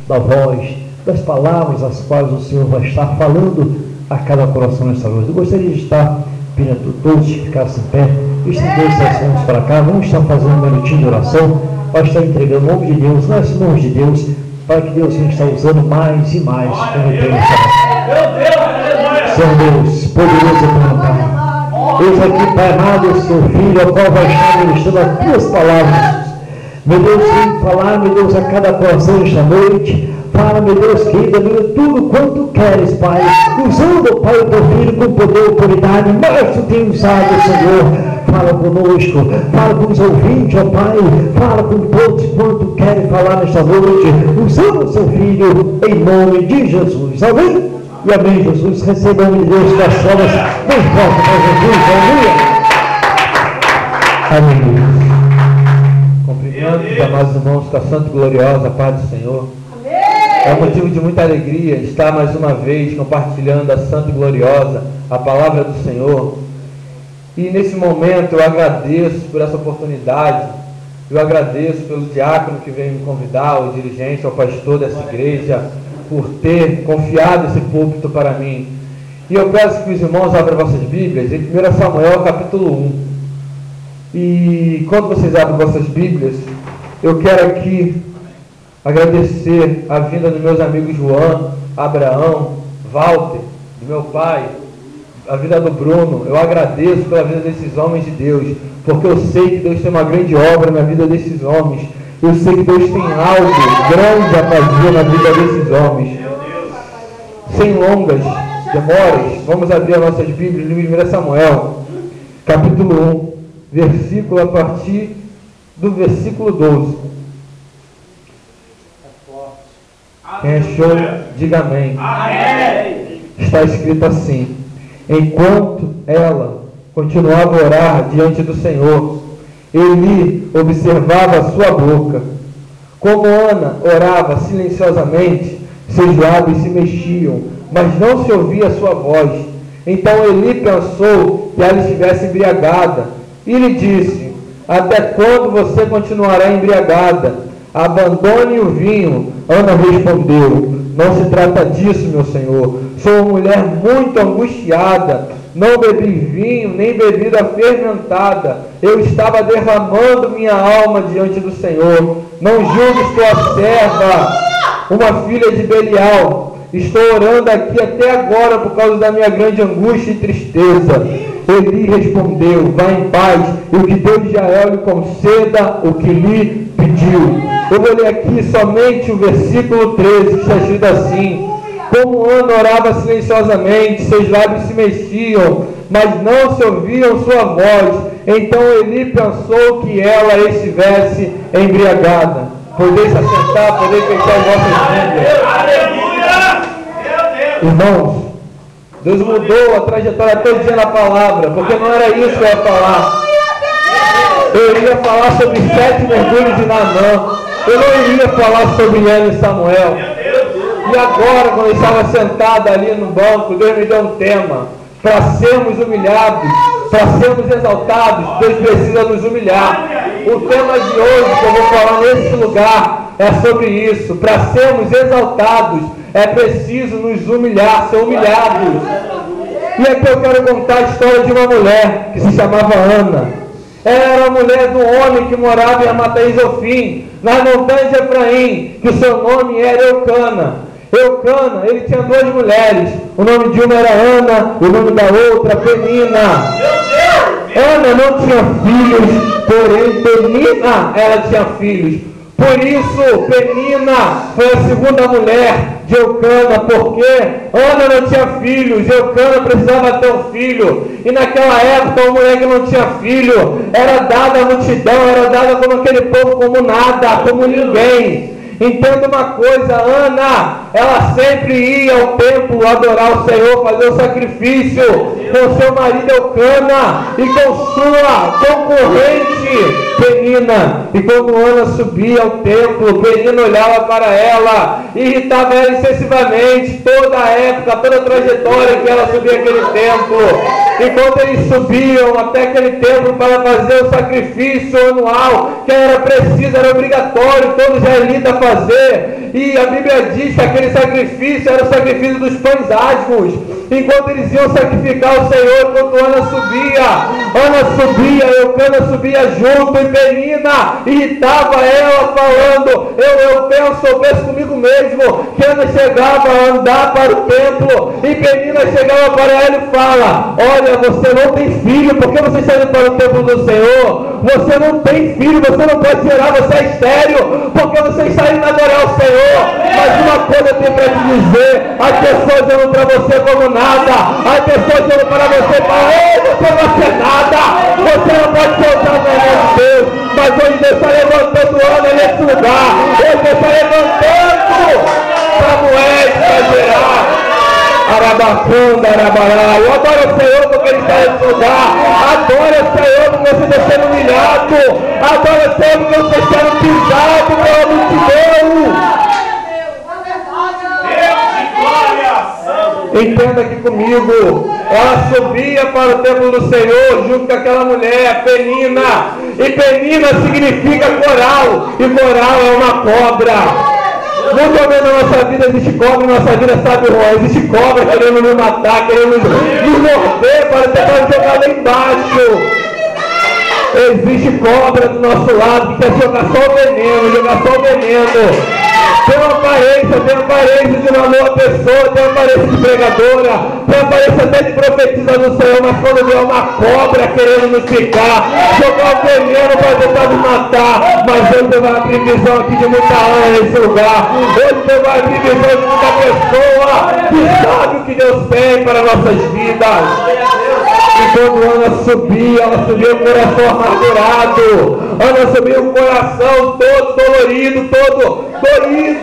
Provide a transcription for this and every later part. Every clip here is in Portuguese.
da voz, das palavras as quais o Senhor vai estar falando a cada coração nesta noite. Eu gostaria de estar pedindo a todos que ficassem em pé, estender suas mãos para cá. Vamos estar fazendo um minutinho de oração, para estar entregando o nome de Deus nas mãos de Deus, para que Deus venha estar usando mais e mais como tem estado. Senhor Deus, poderoso meu Pai, Deus aqui, Pai amado, o seu Filho, a qual vai estar ministrando as tuas palavras. Meu Deus, vem falar, meu Deus, a cada coração esta noite. Fala, meu Deus querido, meu, tudo quanto queres, Pai, usando, Pai, o teu Filho com poder e autoridade, mas tu tem usado, Senhor. Fala conosco, fala com os ouvintes, ó Pai, fala com todos quanto querem falar nesta noite, usando o seu Filho, em nome de Jesus. Amém? E amém, Jesus. Receba o nome de Deus das formas bem forte para Jesus. Aleluia. Amém. Cumprimento os amados irmãos com a santa e gloriosa paz do Senhor. É motivo de muita alegria estar mais uma vez compartilhando a santa e gloriosa, a palavra do Senhor. E nesse momento eu agradeço por essa oportunidade, eu agradeço pelo diácono que veio me convidar, o dirigente, ao pastor dessa igreja, por ter confiado esse púlpito para mim. E eu peço que os irmãos abram vossas Bíblias em 1 Samuel capítulo 1. E quando vocês abrem vossas Bíblias, eu quero aqui agradecer a vinda dos meus amigos João, Abraão, Walter, do meu pai, a vida do Bruno. Eu agradeço pela vida desses homens de Deus, porque eu sei que Deus tem uma grande obra na vida desses homens. Eu sei que Deus tem algo grande a fazer na vida desses homens. Sem longas demoras, vamos abrir as nossas Bíblias no 1 Samuel, capítulo 1, versículo a partir do versículo 12. Quem achou, diga amém. Está escrito assim: enquanto ela continuava a orar diante do Senhor, Eli observava a sua boca. Como Ana orava silenciosamente, seus lábios se mexiam, mas não se ouvia a sua voz. Então Eli pensou que ela estivesse embriagada e lhe disse: até quando você continuará embriagada? Abandone o vinho. Ana respondeu: não se trata disso, meu senhor. Sou uma mulher muito angustiada. Não bebi vinho, nem bebida fermentada. Eu estava derramando minha alma diante do Senhor. Não julgues tua serva, uma filha de Belial. Estou orando aqui até agora por causa da minha grande angústia e tristeza. Eli respondeu: vá em paz, e o que Deus de Israel lhe conceda o que lhe pediu. Eu vou ler aqui somente o versículo 13, que está escrito assim: como Ana orava silenciosamente, seus lábios se mexiam, mas não se ouviam sua voz. Então Eli pensou que ela estivesse embriagada. Podeis se assentar, podeis fechar as vossas Bíblias. Irmãos, Deus mudou a trajetória todinha na palavra, porque não era isso que eu ia falar. Eu iria falar sobre 7 mergulhos de Naamã. Eu não iria falar sobre Ana e Samuel. E agora, quando eu estava sentado ali no banco, Deus me deu um tema: para sermos humilhados, para sermos exaltados, Deus precisa nos humilhar. O tema de hoje que eu vou falar nesse lugar é sobre isso. Para sermos exaltados, é preciso nos humilhar, ser humilhados. E aqui eu quero contar a história de uma mulher que se chamava Ana. Ela era a mulher do homem que morava em Amataí-Zofim, nas montanhas de Efraim, que o seu nome era Eucana. Eucana, ele tinha 2 mulheres. O nome de uma era Ana, o nome da outra Penina. Ana não tinha filhos, porém Penina, ela tinha filhos. Por isso, Penina foi a segunda mulher de Eucana, porque Ana não tinha filhos, Eucana precisava ter um filho. E naquela época, uma mulher que não tinha filho era dada à multidão, era dada como aquele povo, como nada, como ninguém. Entenda uma coisa: Ana, ela sempre ia ao templo adorar o Senhor, fazer o sacrifício com seu marido Eucana e com sua concorrente Penina. E quando Ana subia ao templo, Penina olhava para ela, irritava ela excessivamente. Toda a época, toda a trajetória que ela subia aquele templo, Enquanto eles subiam até aquele templo para fazer o sacrifício anual, que era preciso, era obrigatório todo israelita fazer, e a Bíblia diz que aquele sacrifício era o sacrifício dos pães asmos. Enquanto eles iam sacrificar o Senhor, enquanto Ana subia, Eucana subia junto, e Penina irritava ela, falando, eu penso comigo mesmo, que Ana chegava a andar para o templo, e Penina chegava para ela e fala, olha, você não tem filho, por que você está indo para o templo do Senhor? Você não tem filho, você não pode gerar, você é estéril, porque você está indo adorar o Senhor. Mas uma coisa eu tenho para te dizer, as pessoas olham para você como nada, as pessoas olham para você e falam, você não vai ser nada, você não pode ser usado na mão de Deus, mas hoje Deus está levantando Ana nesse lugar, hoje Deus está levantando Samuel para gerar. Arabacunda, Arabará. Eu adoro o Senhor porque Ele está nesse lugar. Adoro o Senhor porque você está sendo humilhado. Adoro o Senhor porque você está sendo pisado pela multidão. Entenda aqui comigo. Ela subia para o templo do Senhor junto com aquela mulher, Penina. E Penina significa coral. E coral é uma cobra. Muitas vezes na nossa vida existe cobra, na nossa vida sabe, existe cobra querendo nos matar, querendo nos morder para tentar jogar lá embaixo. Existe cobra do nosso lado que quer jogar só o veneno, Tem uma aparência de uma boa pessoa, tem uma aparência de pregadora, tem uma aparência até de profetizar no Senhor, mas quando vê uma cobra querendo nos picar, jogar o veneno para tentar nos matar, mas hoje Deus vai abrir visão aqui de muita alma nesse lugar, hoje Deus vai abrir visão de muita pessoa que sabe o que Deus tem para nossas vidas. E quando Ana subia, ela subia com o coração amargurado, Ana subia com o coração todo dolorido, todo dorido.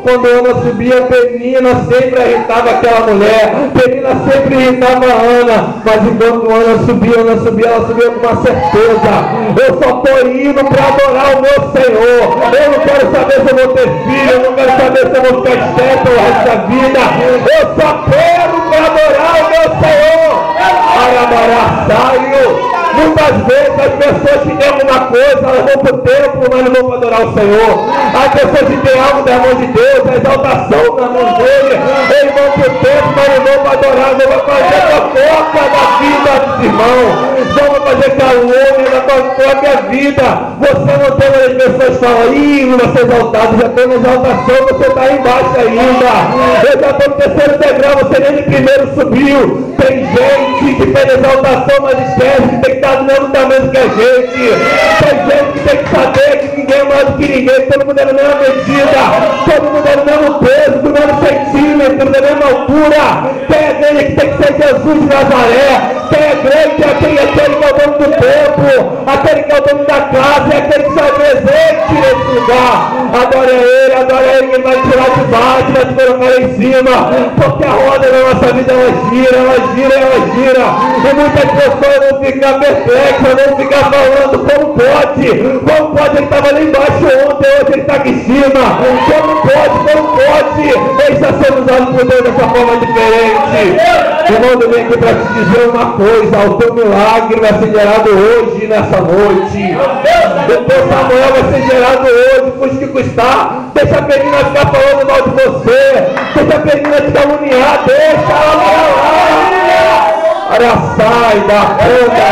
Quando Ana subia, Penina sempre irritava aquela mulher, Penina sempre irritava Ana, mas enquanto Ana subia, ela subia com uma certeza, eu só estou indo para adorar o meu Senhor, eu não quero saber se eu vou ter filho, eu não quero saber se eu vou ficar estéril pelo resto da vida, eu só quero para adorar o meu Senhor. Arabarassaio. Muitas vezes as pessoas que têm alguma coisa, elas vão para o templo, mas não vão para adorar o Senhor. As pessoas que têm algo da mão de Deus, a exaltação da mão dele, eles vão para o templo, mas não vão para adorar, não vão fazer a fofoca da vida dos irmãos, não vão fazer calúnia da tua própria vida. Você não tem, mas as pessoas falam, não vai ser exaltado, já tem uma exaltação, você está aí embaixo ainda. Eu já estou no terceiro degrau, você nem de primeiro subiu. Tem gente que tem exaltação, mas esquece que tem que estar do mesmo tamanho que a gente. Tem gente que tem que saber que ninguém é mais do que ninguém, todo mundo é na mesma medida, todo mundo é no mesmo peso, do mesmo centímetro, da mesma altura. Quem é grande que tem que ser Jesus de Nazaré, quem é grande é aquele que é o dono do templo, aquele que é o dono da casa, é aquele que sai presente nesse lugar. Adora ele, que ele vai tirar de baixo, vai te colocar lá em cima, porque a roda da nossa vida ela gira, e muitas pessoas vão ficar perplexas, vão ficar falando, como pode ele estava lá embaixo ontem, hoje ele está aqui em cima, como pode, ele está sendo usado por Deus dessa forma diferente. Irmão, eu venho aqui para te dizer uma coisa, o teu milagre vai ser gerado hoje, nessa noite, o teu Samuel vai ser gerado hoje, custe que custar. Deixa a Penina ficar falando mal de você, deixa a Penina te caluniar, deixa ela falar. Sai da conta,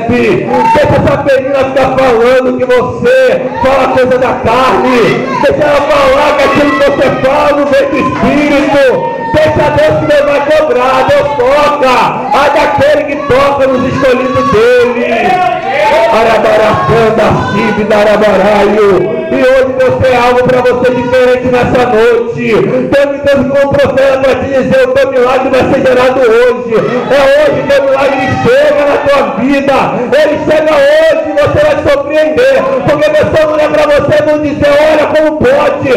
deixa essa Penina ficar falando que você fala coisa da carne, deixa ela falar que aquilo que você fala não vem do Espírito. Deixa Deus que Deus vai cobrar, Deus toca, a daquele que toca nos escolhidos dele. Arabaracanda, Cibida, Arabaraio. E hoje Deus tem algo para você diferente nessa noite. Deus me deu como profeta para te dizer, o teu milagre vai ser gerado hoje. É hoje que o teu milagre chega na tua vida. Ele chega hoje e você vai se surpreender. Porque a pessoa olha para você e vão dizer, olha como pode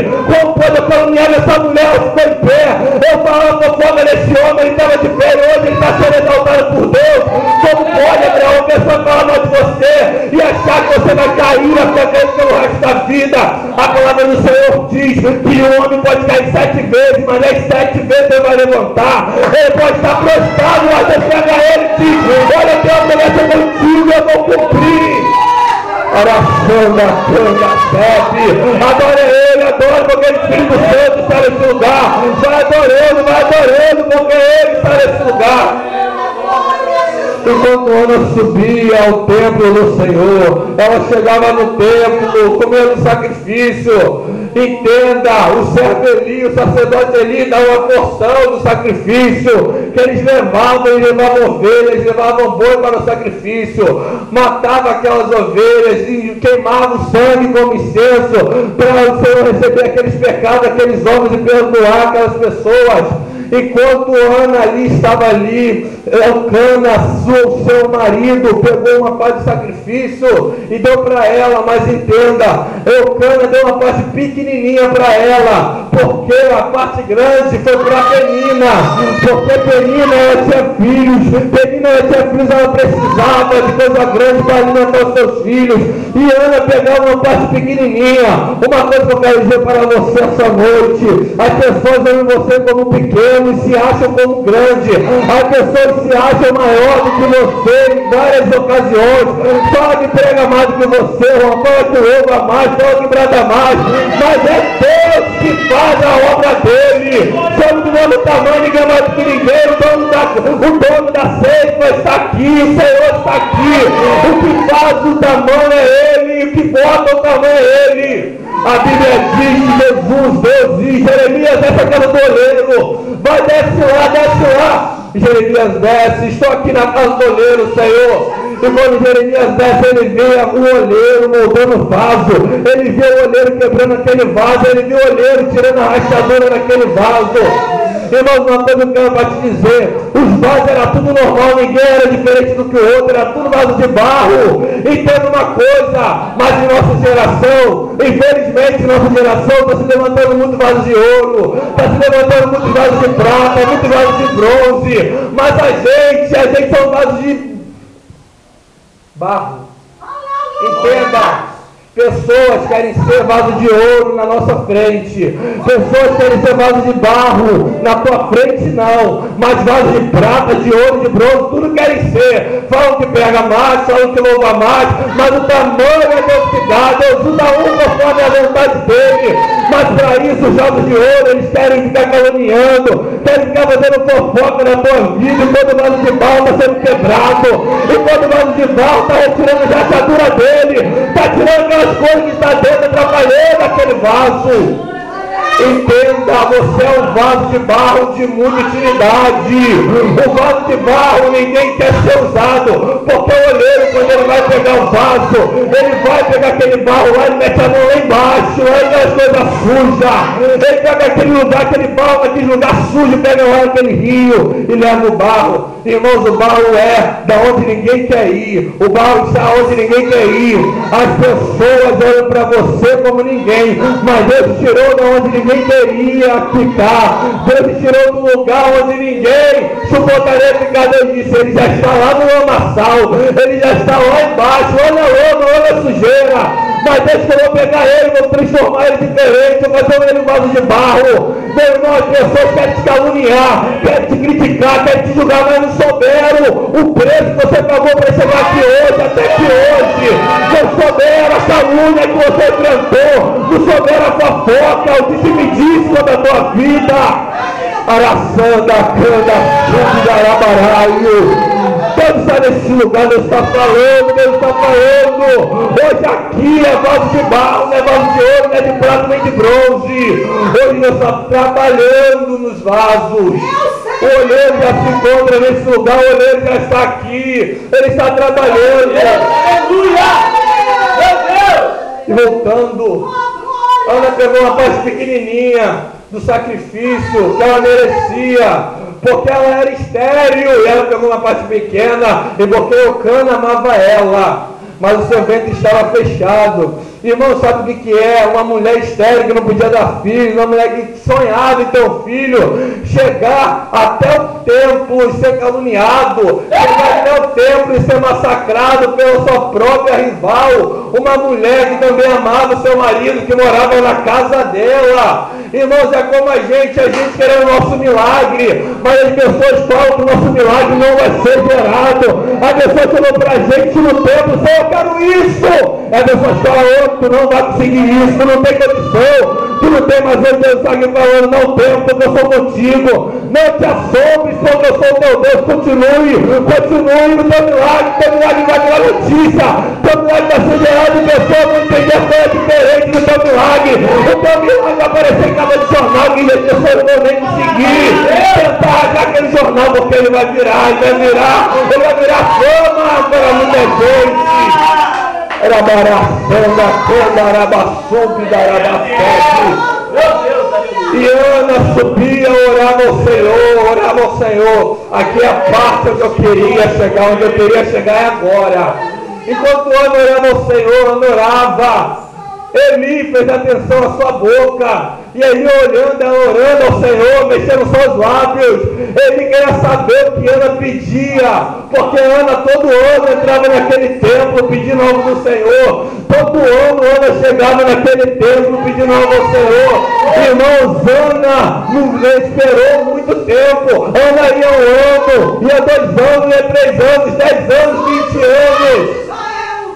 eu caluniar essa mulher, ela ficou em pé. Eu falava fofoca desse homem, ele estava de pé e hoje ele está sendo exaltado por Deus. Como pode, Abraão, a pessoa falar mal de você e achar que você vai cair até cair pelo resto da vida. A palavra do Senhor diz que o homem pode cair 7 vezes, mas nas 7 vezes ele vai levantar. Ele pode estar prostrado, mas você pega ele e diz: olha, Deus, promessa contigo, eu vou cumprir. Oração da canga, bebe, adora ele, adora, porque o Espírito Santo está nesse lugar. Vai adorando, porque ele está nesse lugar. Enquanto Ana subia ao templo do Senhor, ela chegava no templo, comendo sacrifício. Entenda, o servo Eli, o sacerdote Eli, dá uma porção do sacrifício que eles levavam ovelhas, eles levavam boi para o sacrifício, matava aquelas ovelhas e queimava o sangue como incenso para o Senhor receber aqueles pecados, aqueles homens e perdoar aquelas pessoas. Enquanto Ana estava ali, Elcana, seu marido, pegou uma parte de sacrifício e deu para ela, mas entenda, Elcana deu uma parte pequenininha para ela, porque a parte grande foi para Penina, porque Penina ela tinha filhos, ela precisava de coisa grande para alimentar os seus filhos, e Ana pegava uma parte pequenininha. Uma coisa que eu quero dizer para você essa noite: as pessoas veem você como pequeno e se acham como grande. As pessoas se acham maior do que você em várias ocasiões. Fala que prega mais do que você, fala que louva mais, fala que brada mais, mas é Deus que faz a obra dele. Somos do mesmo tamanho, ninguém é mais do que ninguém. O dono da seiva está aqui, o Senhor está aqui. O que faz o tamanho é ele, o que bota o tamanho é ele. A Bíblia diz: Jesus, Deus diz, Jeremias, essa casa do oleiro, vai, desce lá. Jeremias desce: estou aqui na casa do oleiro, Senhor. E quando Jeremias desce, ele vê o oleiro moldando o vaso, ele vê o oleiro quebrando aquele vaso, ele vê o oleiro tirando a rachadura daquele vaso. Irmãos, uma coisa que eu quero para te dizer: os vasos era tudo normal, ninguém era diferente do que o outro, era tudo vaso de barro. Entenda uma coisa, mas em nossa geração, infelizmente nossa geração está se levantando muito vaso de ouro, está se levantando muito vaso de prata, muito vaso de bronze, mas a gente são vasos de barro. Entenda, pessoas querem ser vaso de ouro na nossa frente, pessoas querem ser vaso de barro na tua frente, não, mas vaso de prata, de ouro, de bronze, tudo querem ser. Falam que prega mais, falam que louva mais, mas o tamanho é Deus que dá. Deus usa conforme a vontade dele, mas para isso os vasos de ouro, eles querem ficar caluniando, querem ficar fazendo fofoca na tua vida, enquanto o vaso de barro está sendo quebrado, enquanto o vaso de barro está retirando a rachadura dele, está tirando aquelas coisas que está dentro, atrapalhando aquele vaso. Entenda, você é um vaso de barro de muita utilidade. O vaso de barro ninguém quer ser usado, porque o oleiro, quando ele vai pegar o vaso, ele vai pegar aquele barro lá e mete a mão lá embaixo, aí as coisas sujas. Ele pega aquele lugar, aquele barro, aquele lugar sujo, pega lá aquele rio e leva o barro. Irmãos, o barro é da onde ninguém quer ir, o barro está onde ninguém quer ir. As pessoas olham para você como ninguém, mas Deus tirou da onde ninguém queria ficar. Deus te tirou do lugar onde ninguém suportaria ficar. Deus disse: ele já está lá no lamaçal, ele já está lá embaixo, olha a lama, olha a sujeira, mas Deus que eu vou pegar ele, vou transformar ele diferente, vou fazer ele um vaso de barro. Meu irmão, as pessoas querem te caluniar, querem te criticar, querem te julgar, mas não souberam o preço que você pagou para chegar aqui hoje, até que hoje. Não souberam a calúnia que você enfrentou, não souberam a fofoca, o que se me disse sobre a tua vida. Araçanda, cana, chuva de arabaraio. Deus está nesse lugar, Deus está falando, Deus está falando. Hoje aqui é vaso de barro, não é vaso de ouro, não é de prata, nem de bronze. Hoje Deus está trabalhando nos vasos. O oleiro já se encontra nesse lugar, o oleiro já está aqui, ele está trabalhando. Aleluia! Meu Deus! E voltando, Ana pegou uma parte pequenininha do sacrifício que ela merecia, porque ela era estéril, e ela pegou uma parte pequena, e porque Eucana amava ela. mas o seu ventre estava fechado. Irmão, sabe o que é? Uma mulher estéril que não podia dar filho, uma mulher que sonhava em ter um filho, chegar até o templo e ser caluniado, chegar até o templo e ser massacrado pela sua própria rival, uma mulher que também amava o seu marido, que morava na casa dela. Irmãos, é como a gente querendo o nosso milagre, mas as pessoas falam que o nosso milagre não vai ser gerado. A pessoa falou para a gente no templo: Senhor, eu quero isso. A pessoa fala: tu não vai conseguir isso, tu não tem condição, tu não tem mais um Deus aqui falando: não tenho, porque eu sou contigo. Não te assombres, porque eu sou o teu Deus. Continue no teu milagre vai virar notícia, teu milagre vai ser gerado em pessoas que entender a coisa diferente do teu milagre. O teu milagre vai aparecer em cada jornal que as pessoas não nem conseguir tentar arrancar aquele jornal, porque ele vai virar fama para muita gente. Era baraçando a cama, arabaçumbi, darabacete. E Ana subia, orava ao Senhor. Aqui é a parte onde eu queria chegar, é agora. Enquanto Ana orava ao Senhor, Ana orava. Eli fez atenção à sua boca, e aí olhando, ela orando ao Senhor, mexendo seus lábios. Ele queria saber o que Ana pedia, porque Ana todo ano entrava naquele templo pedindo algo do Senhor. Todo ano Ana chegava naquele templo pedindo algo ao Senhor. Irmãos, Ana não esperou muito tempo. Ana ia 1 ano, ia 2 anos, ia 3 anos, 10 anos, 20 anos.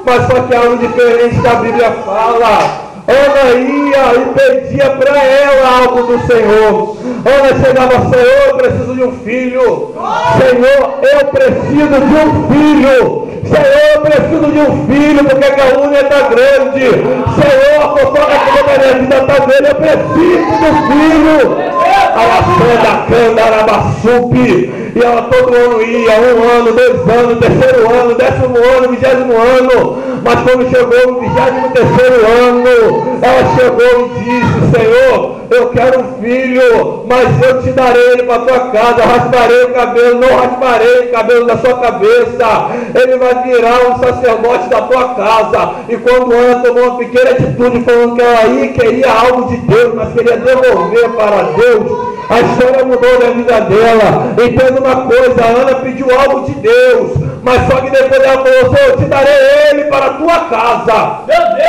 Mas só que algo diferente que a Bíblia fala. Ana ia e pedia para ela algo do Senhor. Ana chegava: Senhor, eu preciso de um filho. Senhor, eu preciso de um filho. Senhor, eu preciso de um filho, porque a calúnia está grande. Senhor, a fofoca que na minha vida está grande. Eu preciso de um filho. Alaçanda, canda, arabaçupi. E ela todo ano ia, 1 ano, 2 anos, 3º ano, 10º ano, 20º ano. Mas quando chegou no 23º ano, ela chegou e disse: Senhor, eu quero um filho, mas eu te darei ele para a tua casa. Rasparei o cabelo, não rasparei o cabelo da sua cabeça. Ele vai virar um sacerdote da tua casa. E quando Ana tomou uma pequena atitude, falando que ela queria algo de Deus, mas queria devolver para Deus, a história mudou na vida dela. Entenda uma coisa: a Ana pediu algo de Deus, mas só que depois ela falou: Senhor, eu te darei ele para a tua casa. Meu Deus!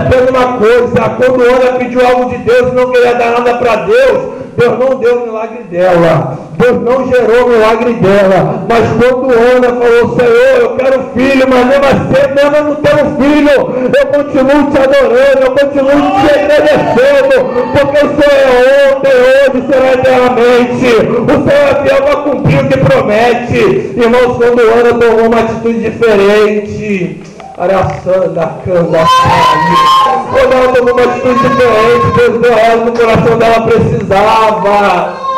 Entenda uma coisa: quando Ana pediu algo de Deus e não queria dar nada para Deus, Deus não deu o milagre dela, Deus não gerou o milagre dela. Mas quando Ana falou: Senhor, eu quero filho, mas mesmo assim eu não tenho filho, eu continuo te adorando, eu continuo te agradecendo, porque o Senhor é ontem, hoje, será eternamente. O Senhor é fiel para cumprir o que promete. Irmãos, quando Ana tomou uma atitude diferente, araçanda, canda, quando ela tomou uma atitude diferente, Deus deu ela no coração dela precisava.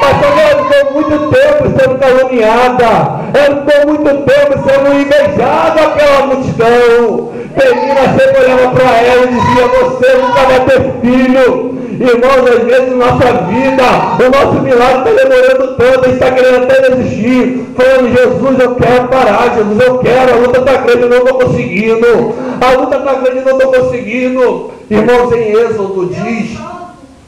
Mas ela ficou muito tempo sendo caluniada, ela ficou muito tempo sendo invejada pela multidão. Penina sempre olhava para ela e dizia: você nunca vai ter filho. Irmãos, às vezes em nossa vida, o nosso milagre está demorando tanto, a gente está querendo até desistir, falando: Jesus, eu quero parar, Jesus, eu quero, a luta está grande, eu não estou conseguindo, a luta está grande, eu não estou conseguindo. Irmãos, em Êxodo diz,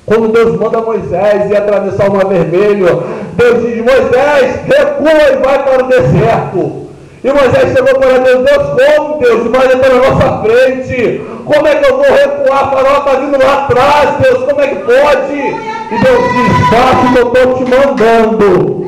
quando Deus manda Moisés ir atravessar o Mar Vermelho, Deus diz: Moisés, recua e vai para o deserto. E Moisés chegou para Deus: Deus, como, Deus? O mar está na nossa frente. Como é que eu vou recuar? A Faraó está vindo lá atrás, Deus. Como é que pode? E Deus diz: faça o que eu estou te mandando.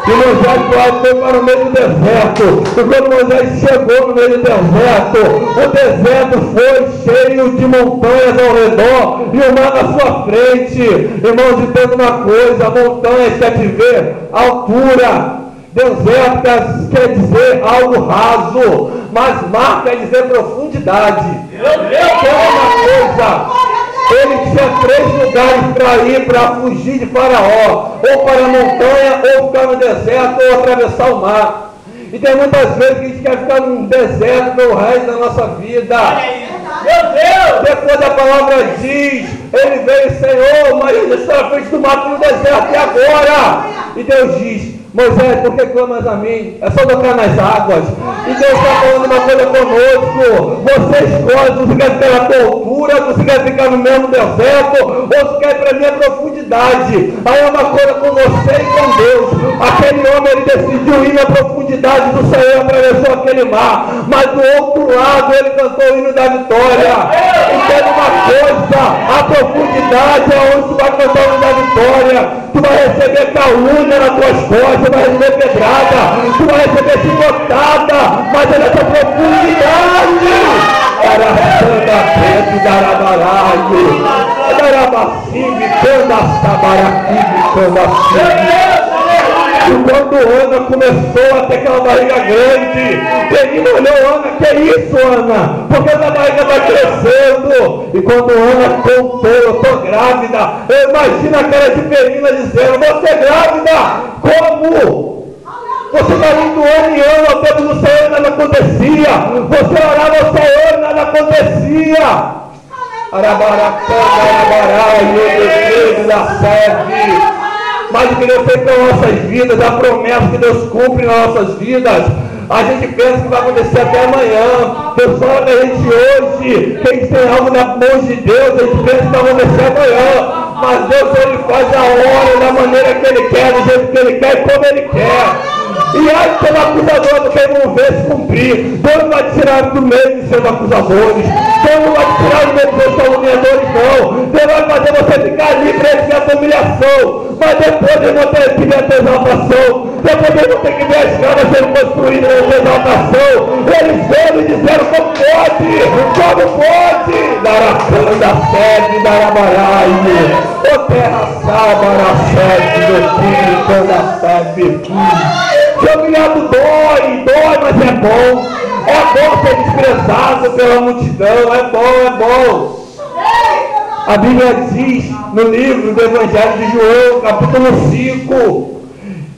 E Moisés foi para o meio do deserto. E quando Moisés chegou no meio do deserto, o deserto foi cheio de montanhas ao redor e o mar na sua frente. Irmãos, entenda uma coisa: montanhas quer dizer altura. Deserto quer dizer algo raso, mas mar quer dizer profundidade. Então uma coisa: ele tinha 3 lugares para ir, para fugir de Faraó: ou para a montanha, ou ficar no deserto, ou atravessar o mar. E tem muitas vezes que a gente quer ficar no deserto pelo resto da nossa vida. Meu Deus! Depois a palavra diz: ele veio, Senhor, mas ele está na frente do mar no deserto, e agora? E Deus diz: Moisés, por que clamas a mim? É só tocar nas águas. E Deus está falando uma coisa conosco. Você escolhe, você quer ficar na tua altura, você quer ficar no mesmo deserto, ou você quer ir para a minha profundidade. Aí é uma coisa com você e com Deus. Aquele homem, ele decidiu ir na profundidade do Senhor, atravessou aquele mar. Mas do outro lado, ele cantou o hino da vitória. Entende uma coisa, a profundidade é onde tu vai cantar o hino da vitória. Tu vai receber calúnia nas tuas costas, tu vai receber pedrada, tu vai receber chicotada, mas é nessa profundidade. Araçanda preto, darabaraio, darabacibe, candaçabaraquibe, candacibe. E quando Ana começou a ter aquela barriga grande, Penina olhou: Ana, que é isso, Ana? Porque essa barriga está crescendo. E quando Ana contou: eu estou grávida, eu imagino a cara de Penina dizendo: você é grávida? Como? Você está indo ano em ano ao tempo do Senhor e nada acontecia. Você orava ao Senhor e nada acontecia. Arabaracã, arabará, e o da sede. Mas o que Deus fez para nossas vidas, a promessa que Deus cumpre nas nossas vidas, a gente pensa que vai acontecer até amanhã. Deus fala para a gente hoje, que a gente tem algo na mão de Deus, a gente pensa que vai acontecer amanhã. Mas Deus, ele faz a hora, da maneira que Ele quer, do jeito que Ele quer e como Ele quer. E aí pelo acusador do que não vê se cumprir. Deus não vai tirar do meio de seus acusadores. Deus não vai tirar do meio dos seus caluniadores, não. Deus vai fazer você ficar livre de essa humilhação. Mas depois eles vão ter que ver a tua exaltação. Depois eles vão ter que ver as casas sendo construídas na tua exaltação. Eles veio e disseram: como pode? Como pode? Daracanda, sede, darabaraio. Ô terra sábara, sede, do filho, toda sede. Ser humilhado dói, mas é bom. É bom ser desprezado pela multidão. É bom. A Bíblia diz no livro do Evangelho de João, capítulo 5,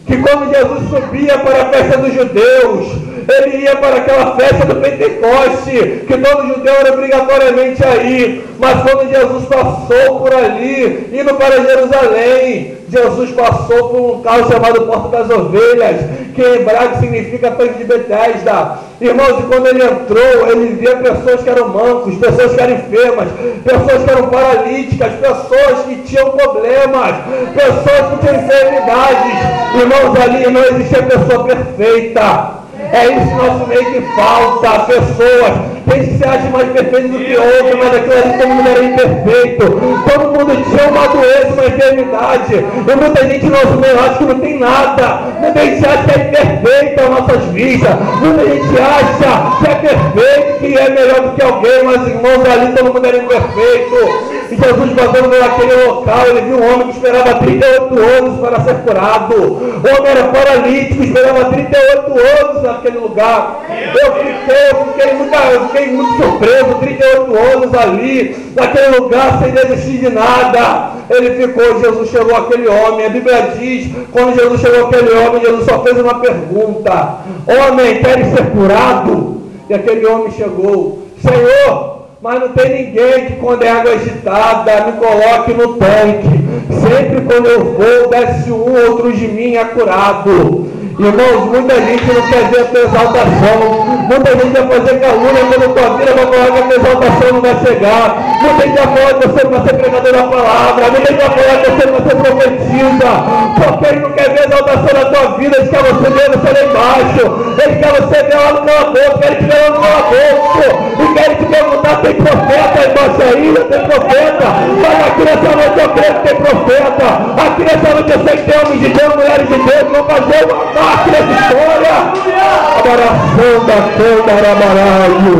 que quando Jesus subia para a festa dos judeus, ele ia para aquela festa do Pentecoste, que todo judeu era obrigatoriamente a ir. Mas quando Jesus passou por ali, indo para Jerusalém, Jesus passou por um local chamado Porta das Ovelhas, que em hebraico significa tanque de Betesda. Irmãos, e quando ele entrou, ele via pessoas que eram mancos, pessoas que eram enfermas, pessoas que eram paralíticas, pessoas que tinham problemas, pessoas que tinham enfermidades. Irmãos, ali não existia pessoa perfeita. É isso nosso meio que falta, pessoas. Tem que se acha mais perfeito do que outro, mas aquilo ali todo mundo era imperfeito. Todo mundo tinha uma doença, uma enfermidade. E muita gente no nosso meio acha que não tem nada. Muita gente acha que é imperfeita as nossas vidas. Muita gente acha que é perfeito, que é melhor do que alguém, mas irmãos, ali todo mundo era imperfeito. E Jesus passando por aquele local, ele viu um homem que esperava 38 anos para ser curado. O homem era paralítico, esperava 38 anos naquele lugar. Eu fiquei muito surpreso, 38 anos ali, naquele lugar, sem desistir de nada. Ele ficou, Jesus chegou àquele homem. A Bíblia diz, quando Jesus chegou àquele homem, Jesus só fez uma pergunta: homem, queres ser curado? E aquele homem chegou: Senhor, mas não tem ninguém que quando é água agitada me coloque no tanque. Sempre quando eu vou, desce um, outro de mim é curado. Irmãos, muita gente não quer ver a tua exaltação. Muita gente vai fazer calúnia pela tua vida, vai falar que a tua exaltação não vai chegar. Muita gente vai falar que você não vai ser pregador da palavra. Muita gente vai falar que você não vai ser profetisa. Porque ele não quer ver a exaltação na tua vida. Ele quer você ver você lá embaixo. Ele quer você ver lá no calabouço. Quer te ver lá no calabouço. E quer te perguntar: tem profeta embaixo aí? Tem profeta? Mas aqui nessa noite eu creio que tem profeta. Aqui nessa noite eu sei que tem homens de Deus, mulheres de Deus, que vão fazer uma máquina de história. Adoração da canta, arabaralho.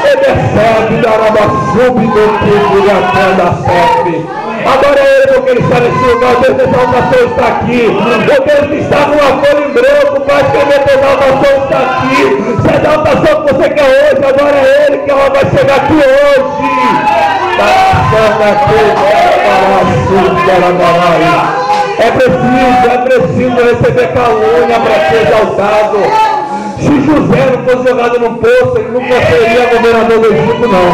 Ele recebe da arabaçubi do tipo da canta, serve. Adora ele, porque ele está nesse lugar. Deus da exaltação está aqui. O Deus que está numa folha em branco, Pai, que a exaltação está aqui. Se a exaltação que você quer hoje, adora ele, que ela vai chegar aqui hoje. É preciso receber calúnia para ser exaltado. Se José não fosse jogado no poço, ele nunca seria governador do Egito, não.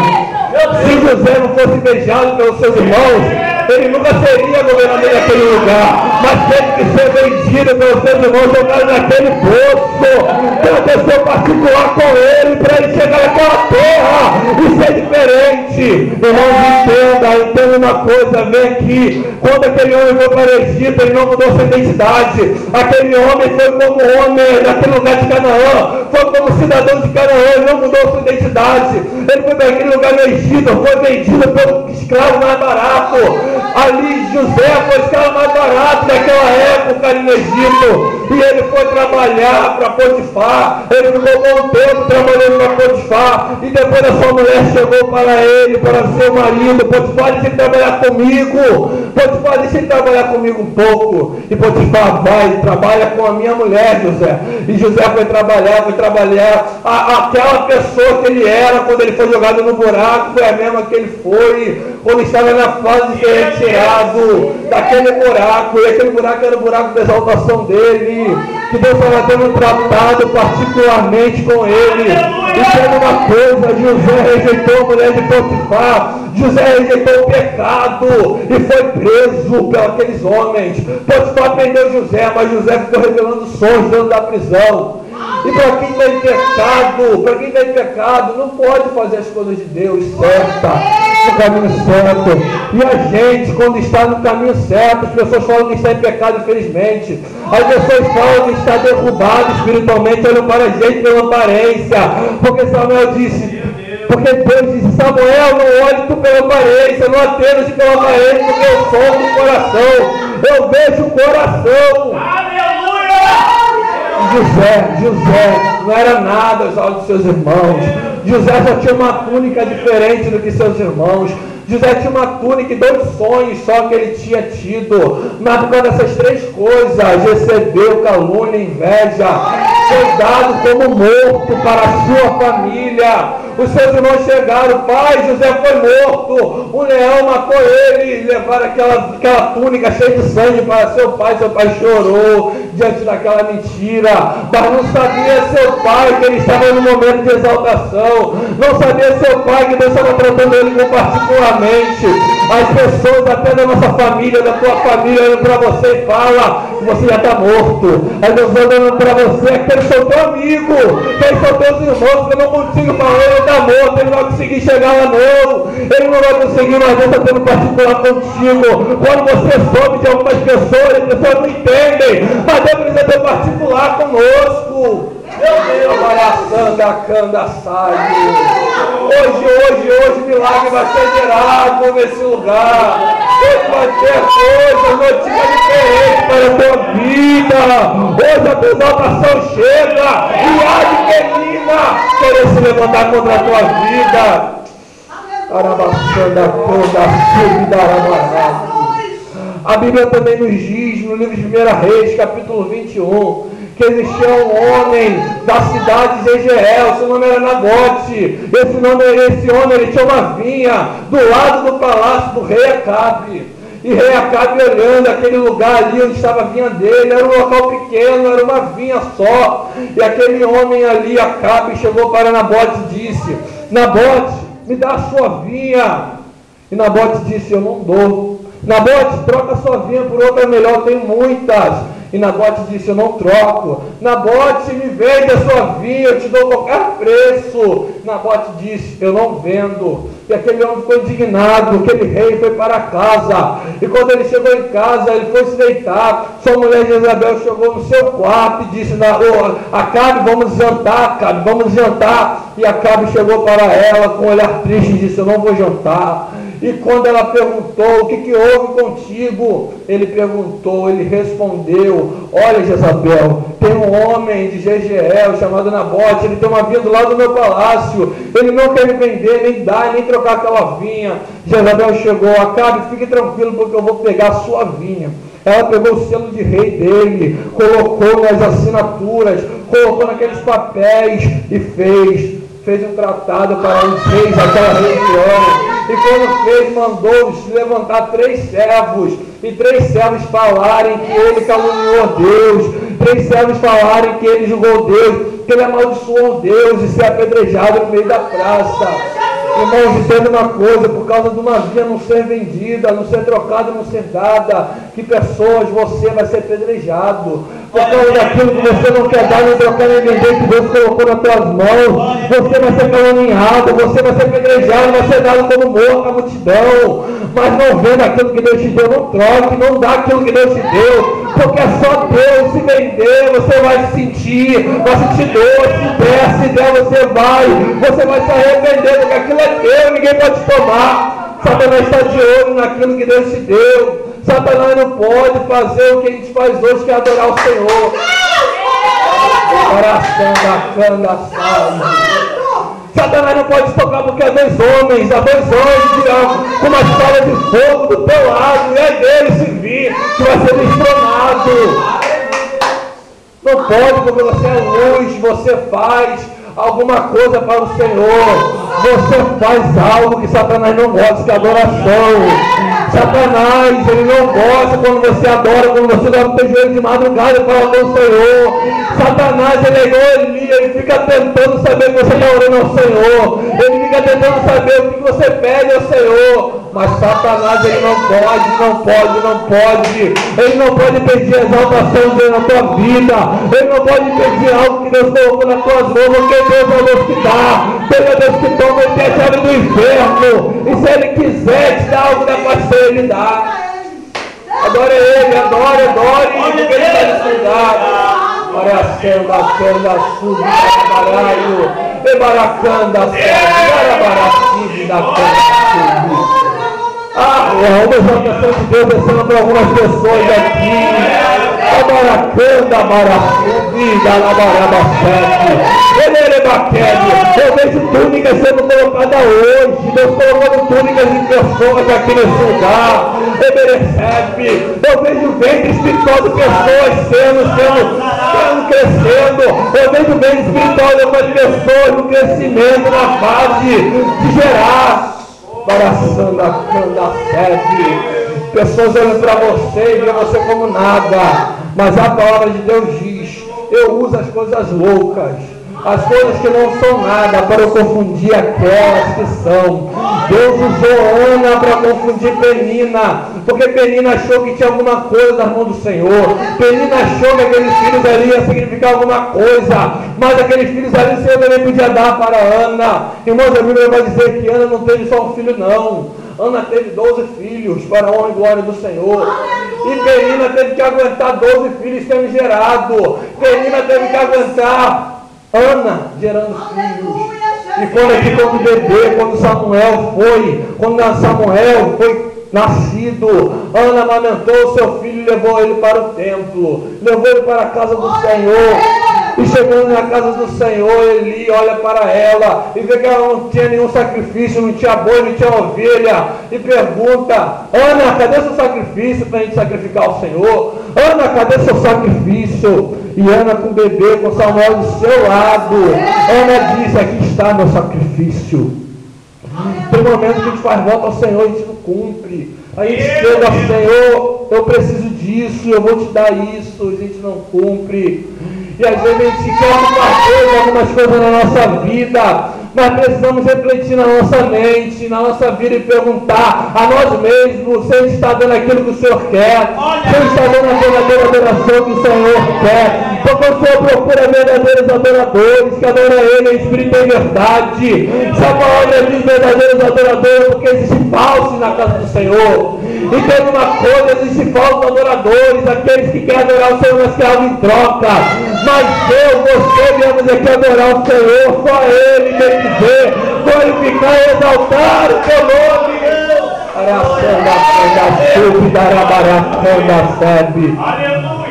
Se José não fosse beijado pelos seus irmãos, ele nunca seria governador daquele lugar, mas teve que ser vendido pelos seus irmãos, jogado naquele poço, ter uma pessoa particular com ele, para ele chegar naquela terra e ser diferente. Irmãos, entenda uma coisa, vem aqui, quando aquele homem foi para o Egito, ele não mudou sua identidade, aquele homem foi como homem naquele lugar de Canaã, foi como cidadão de Canaã, ele não mudou sua identidade, ele foi para aquele lugar no Egito, foi vendido pelo escravo mais barato, ali José foi o escravo mais barato daquela época ali no Egito, e ele foi trabalhar para Potifar, ele ficou bom tempo trabalhando para Potifar, e depois a sua mulher chegou para ele, para seu marido, Potifar, deixa ele trabalhar comigo, Potifar, deixa ele trabalhar comigo um pouco, e Potifar vai, trabalha com a minha mulher, José, e José foi trabalhar, aquela pessoa que ele era, quando ele foi jogado no buraco, foi a mesma que ele foi, quando estava na fase de ser retirado daquele buraco, e aquele buraco era o buraco da exaltação dele, que Deus estava tendo tratado particularmente com ele. E tendo uma coisa, José rejeitou a mulher de Potifar, José rejeitou o pecado e foi preso por aqueles homens. Potifar prendeu José, mas José ficou revelando sonhos dentro da prisão. E para quem está em pecado, não pode fazer as coisas de Deus certas, no caminho certo. E a gente, quando está no caminho certo, as pessoas falam que está em pecado, infelizmente. As pessoas falam que está derrubado espiritualmente, olham para a gente pela aparência. Porque Samuel disse, porque Deus disse, Samuel, não olhe tu pela aparência, não apenas pela aparência, porque eu sou do coração, eu vejo o coração. José não era nada aos olhos dos seus irmãos. José só tinha uma túnica diferente do que seus irmãos. José tinha uma túnica e 2 sonhos só que ele tinha tido. Mas por causa dessas 3 coisas, recebeu calúnia e inveja, foi dado como morto para a sua família. Os seus irmãos chegaram, pai, José foi morto, um leão matou ele, levaram aquela túnica cheia de sangue para seu pai chorou diante daquela mentira, mas não sabia seu pai que ele estava no momento de exaltação, não sabia seu pai que Deus estava tratando ele com particularmente. As pessoas até da nossa família, da tua família, olham para você e falam que você já está morto. As pessoas olham para você, que eles são teu amigo, que eles são teus irmãos, que eu não consigo falar, ele está morto, ele não vai conseguir chegar lá não, ele não vai conseguir, mas Deus está tendo particular contigo. Quando você soube de algumas pessoas, as pessoas não entendem, mas Deus precisa ter particular conosco. Hoje milagre vai ser gerado nesse lugar. Hoje vai ter coisa, notícia diferente para a tua vida. Hoje a tua exaltação chega e há de querida querer se levantar contra a tua vida. A Bíblia também nos diz no livro de 1 Reis, capítulo 21, que existia um homem da cidade de Jezreel, seu nome era Nabote. Esse homem ele tinha uma vinha do lado do palácio do rei Acabe. E rei Acabe olhando aquele lugar ali onde estava a vinha dele, era um local pequeno, era uma vinha só. E aquele homem ali, Acabe, chegou para Nabote e disse, Nabote, me dá a sua vinha. E Nabote disse, eu não dou. Nabote, troca a sua vinha por outra melhor, eu tenho muitas. E Nabote disse, eu não troco. Nabote, me vende a sua vinha, eu te dou qualquer preço. Nabote disse, eu não vendo. E aquele homem ficou indignado, aquele rei foi para casa. E quando ele chegou em casa, ele foi se deitar. Sua mulher Jezabel chegou no seu quarto e disse, Acabe, vamos jantar, Acabe, vamos jantar. E Acabe chegou para ela com um olhar triste e disse, eu não vou jantar. E quando ela perguntou, o que houve contigo? Ele respondeu, olha Jezabel, tem um homem de Jezreel chamado Nabote, ele tem uma vinha do lado do meu palácio, ele não quer me vender, nem dar, nem trocar aquela vinha. Jezabel chegou, Acabe, fique tranquilo porque eu vou pegar a sua vinha. Ela pegou o selo de rei dele, colocou nas assinaturas, colocou naqueles papéis e fez um tratado para os reis daquela região. E quando fez, mandou levantar 3 servos, e 3 servos falarem que ele caluniou Deus, 3 servos falarem que ele julgou Deus, que ele amaldiçoou Deus e ser apedrejado no meio da praça. Irmãos, entenda uma coisa, por causa de uma vinha não ser vendida, não ser trocada, não ser dada, que pessoas você vai ser apedrejado. Por causa daquilo que você não quer dar, nem trocar, nem vender, que Deus colocou nas tuas mãos, você vai ser caluniado, você vai ser apedrejado, vai ser dado como morto à multidão. Mas não venda aquilo que Deus te deu, não troque, não dá aquilo que Deus te deu, porque é só Deus. Se vender, você vai se sentir dor, se der, você vai se arrepender, porque aquilo é teu, ninguém pode tomar. Satanás está de olho naquilo que Deus te deu. Satanás não pode fazer o que a gente faz hoje, que é adorar o Senhor. Oração da cana sai. Satanás não pode tocar porque há dois homens, há dois anjos com uma espada de fogo do teu lado, e é dele se vir, que vai ser destronado. Não pode, porque você é luz, você faz alguma coisa para o Senhor. Você faz algo que Satanás não gosta, que é adoração. Satanás, ele não gosta quando você adora, quando você dá o teu joelho de madrugada e fala com o Senhor. Satanás, ele é igual Elias, ele fica tentando saber que você está orando ao Senhor. Ele fica tentando saber o que você pede ao Senhor. Mas Satanás, ele não pode. Ele não pode pedir exaltação de Deus na tua vida. Ele não pode pedir algo que Deus colocou nas tuas mãos, porque Deus é Deus que dá. Deus é Deus que toma, ele tem a chave do inferno. E se ele quiser te dar algo da parceira, ele dá. Adore ele, adore, porque ele está nesse lugar. Oração da cana, subi, baralho, ebaracanda, baracinde da cana, subi. É uma exaltação de Deus descendo para algumas pessoas aqui. Abaracanda, baracinde, alabarabacete. Eu vejo túnicas sendo colocadas hoje. Deus colocando túnicas em pessoas aqui nesse lugar. Eu vejo ventre espiritual de pessoas crescendo. Eu vejo ventre espiritual de pessoas no crescimento, na fase de gerar. Oração da cana sede. Pessoas olham para você e veem você como nada. Mas a palavra de Deus diz: eu uso as coisas loucas, as coisas que não são nada, para eu confundir aquelas que são. Deus usou Ana para confundir Penina, porque Penina achou que tinha alguma coisa nas mãos do Senhor. Penina achou que aqueles filhos ali iam significar alguma coisa, mas aqueles filhos ali o Senhor também podia dar para Ana. Irmãos, a Bíblia vai dizer que Ana não teve só um filho, não. Ana teve 12 filhos, para a honra e glória do Senhor. E Penina teve que aguentar 12 filhos sendo gerados. Penina teve que aguentar Ana gerando filhos. E quando aqui, quando bebê, quando Samuel foi nascido, Ana amamentou o seu filho e levou ele para o templo, levou ele para a casa do Senhor. E chegando na casa do Senhor, Eli olha para ela e vê que ela não tinha nenhum sacrifício, não tinha boi, não tinha ovelha, e pergunta: Ana, cadê seu sacrifício para a gente sacrificar ao Senhor? Ana, cadê seu sacrifício? E Ana, com o bebê, com Samuel do seu lado, Ana diz: aqui está meu sacrifício. Tem momentos que a gente faz voto ao Senhor e a gente não cumpre. A gente chega ao Senhor: eu preciso disso, eu vou te dar isso, a gente não cumpre. E às vezes a gente quer algumas coisas na nossa vida, mas precisamos refletir na nossa mente, na nossa vida, e perguntar a nós mesmos se a gente está dando aquilo que o Senhor quer, se a gente está dando a verdadeira adoração que o Senhor quer. Porque o Senhor procura verdadeiros adoradores, que adoram Ele em espírito e em verdade. Se a palavra diz verdadeiros adoradores, porque existe falsos na casa do Senhor. E tem uma coisa: existe falsos adoradores, aqueles que querem adorar o Senhor, mas querem algo em troca. Mas eu, você, viemos aqui adorar o Senhor, só Ele tem que ver, glorificar e exaltar o teu nome.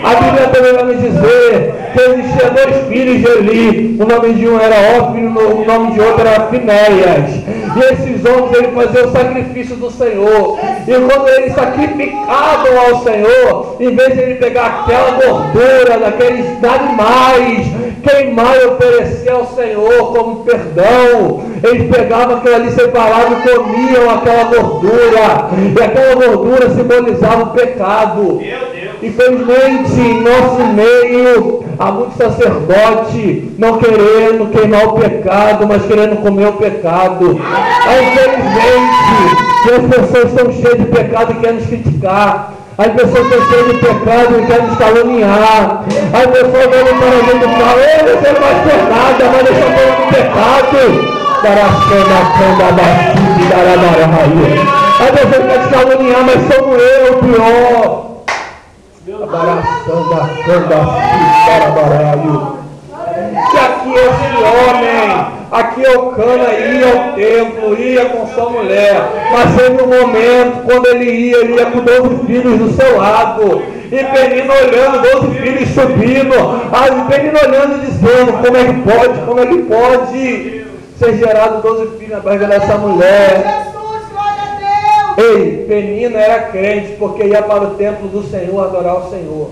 A Bíblia também vai me dizer que existiam 2 filhos de Eli. O nome de um era Ofni, o nome de outro era Finéias. E esses homens, eles faziam o sacrifício do Senhor. E quando eles sacrificavam ao Senhor, em vez de ele pegar aquela gordura daqueles animais, queimar e oferecer ao Senhor como perdão, eles pegavam aquilo ali, separavam e comiam aquela gordura. E aquela gordura simbolizava o pecado. Infelizmente, em nosso meio, há muito sacerdote não querendo queimar o pecado, mas querendo comer o pecado. Infelizmente, as pessoas estão cheias de pecado e querem nos criticar. As pessoas estão cheias de pecado e querem nos caluniar. As pessoas olham para a gente e falam: ei, você não vai ter nada, mas deixa eu falar do pecado. As pessoas querem te caluniar, mas somos eu o pior. Que aqui esse homem, aqui Eucana ia ao templo, ia com sua mulher, mas teve um momento quando ele ia com 12 filhos do seu lado, e Penina olhando, 12 filhos subindo, e Penina olhando e dizendo: como é que pode ser gerado 12 filhos na barriga dessa mulher? Ei, Penina era crente porque ia para o templo do Senhor adorar o Senhor.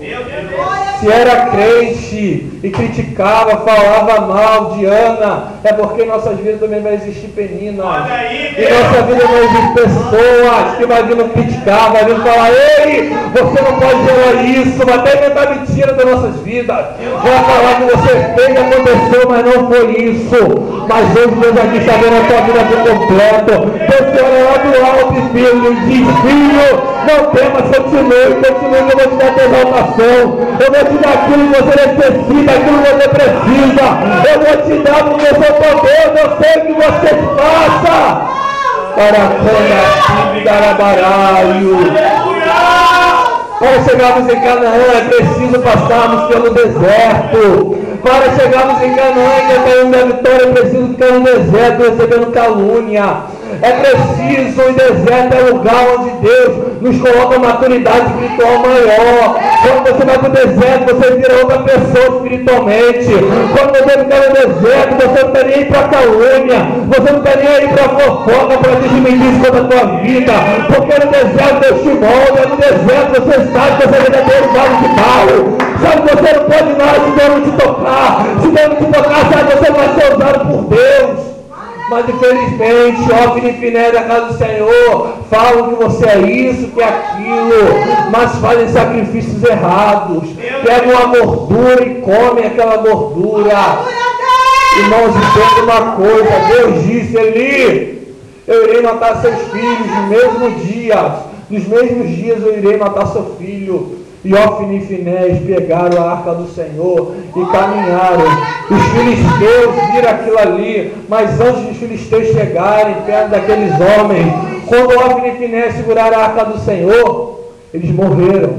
Se era crente e criticava, falava mal de Ana, é porque em nossas vidas também vai existir Penina. Em nossa vida vai existir pessoas que vai vir nos criticar, vai vir falar: ei, você não pode gerar isso, vai até inventar mentira das nossas vidas. Vai falar que você fez e aconteceu, mas não foi isso. Mas hoje Deus aqui está vendo a tua vida por completo. Deus te olha lá do alto, filho, e diz: filho, não temas, continue, que eu vou te dar a exaltação. Eu vou te dar aquilo que você necessita, aquilo que você precisa. Eu vou te dar porque eu sou teu Deus, eu sei o que você faça. Para chegarmos em Canaã é preciso passarmos pelo deserto. Para chegarmos em Canaã e cantarmos a vitória é preciso ficar no deserto recebendo calúnia. É preciso, o deserto é lugar onde Deus nos coloca uma maturidade espiritual maior. Quando você vai para o deserto, você vira outra pessoa espiritualmente. Quando você ficar no deserto, você não está nem aí para calúnia, você não está nem aí para fofoca, para desmentir contra a tua vida. Porque no deserto Deus te molda, no deserto você sabe que você é verdadeiro vaso de barro. Sabe que você não pode nada se Deus não te tocar. Se Deus não te tocar, sabe que você vai ser usado por Deus. Mas infelizmente, Ofni e Finéia da casa do Senhor falam que você é isso, que é aquilo, mas fazem sacrifícios errados. Pegam uma gordura e comem aquela gordura. Irmãos, entenda uma coisa: Deus disse: Eli, eu irei matar seus filhos no mesmo dia. Nos mesmos dias eu irei matar seu filho. E Ofni e Finéias pegaram a arca do Senhor e caminharam. Os filisteus viram aquilo ali, mas antes dos filisteus chegarem perto daqueles homens, quando Ofni e Finéias seguraram a arca do Senhor, eles morreram,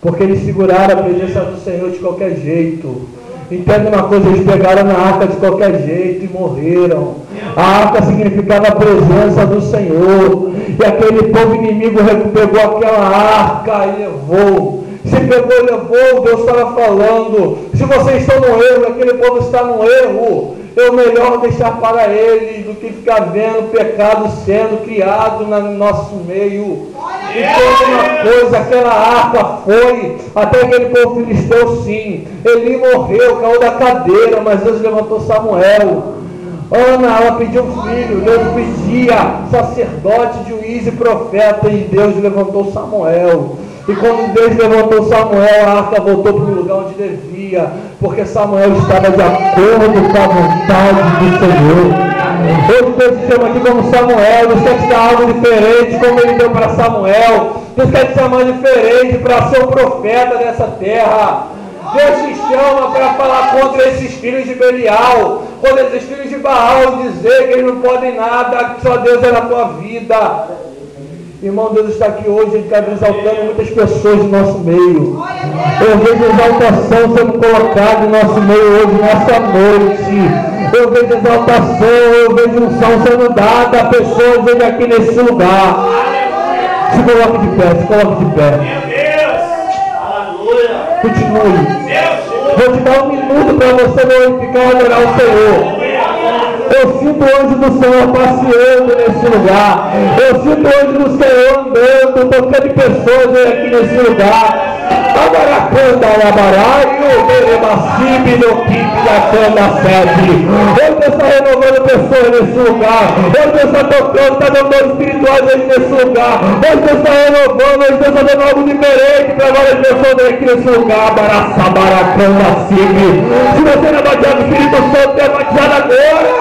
porque eles seguraram a presença do Senhor de qualquer jeito. Entenda uma coisa: eles pegaram na arca de qualquer jeito e morreram. A arca significava a presença do Senhor, e aquele povo inimigo pegou aquela arca e levou. Se pegou e levou, Deus estava falando: se vocês estão no erro, aquele povo está no erro, é melhor deixar para eles do que ficar vendo o pecado sendo criado no nosso meio. Então, uma coisa: aquela arca foi até aquele povo filisteu, sim. Eli morreu, caiu da cadeira, mas Deus levantou Samuel. Ana, ela pediu um filho, Deus pedia sacerdote, juiz e profeta, e Deus levantou Samuel. E quando Deus levantou Samuel, a arca voltou para o lugar onde devia, porque Samuel estava de acordo com a vontade do Senhor. Hoje Deus te chama aqui como Samuel. Deus quer te dar algo diferente, como Ele deu para Samuel. Deus quer te chamar diferente para ser o profeta dessa terra. Deus te chama para falar contra esses filhos de Belial, contra esses filhos de Baal, dizer que eles não podem nada, que só Deus é na tua vida. Irmão, Deus está aqui hoje, Ele está exaltando muitas pessoas no nosso meio. Eu vejo exaltação sendo colocada no nosso meio hoje, nessa noite. Eu vejo exaltação, eu vejo unção sendo dada a pessoas hoje aqui nesse lugar. Se coloque de pé, se coloque de pé. Continue. Vou te dar um minuto para você glorificar e adorar o Senhor. Eu sinto o anjo do Senhor passeando nesse lugar. Eu sinto o anjo do Senhor andando, tocando pessoas aqui nesse lugar. Abaracanda Yabaraio, Deremacibe no Pique da Canda Sede. Deus está renovando pessoas nesse lugar. Deus está tocando, está dando dores espirituais nesse lugar. Deus está renovando, Deus está dando algo diferente para várias pessoas aqui nesse lugar. Baracanda Cibe. Se você não é batizado no Espírito Santo, é batizado agora.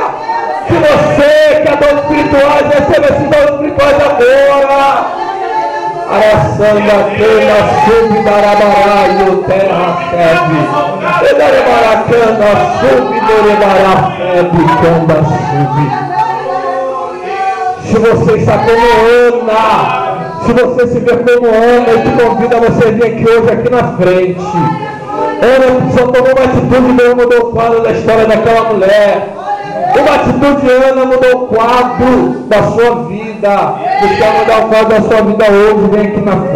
Se você quer dons espirituais, receba esses dons espirituais agora. Araçanga, Cana, Sube, Barabaraio, Terra, Sebe. Edarebaracanda, Sube, Derebará, Sebe, Canda, Sube. Se você está como Ana, se você se vê como Ana, eu te convido a você vir aqui hoje, aqui na frente. Ana só tomou uma atitude e Deus mudou o quadro da história daquela mulher. Uma atitude de Ana mudou o quadro da sua vida. Você quer mudar o quadro da sua vida hoje, vem aqui na frente.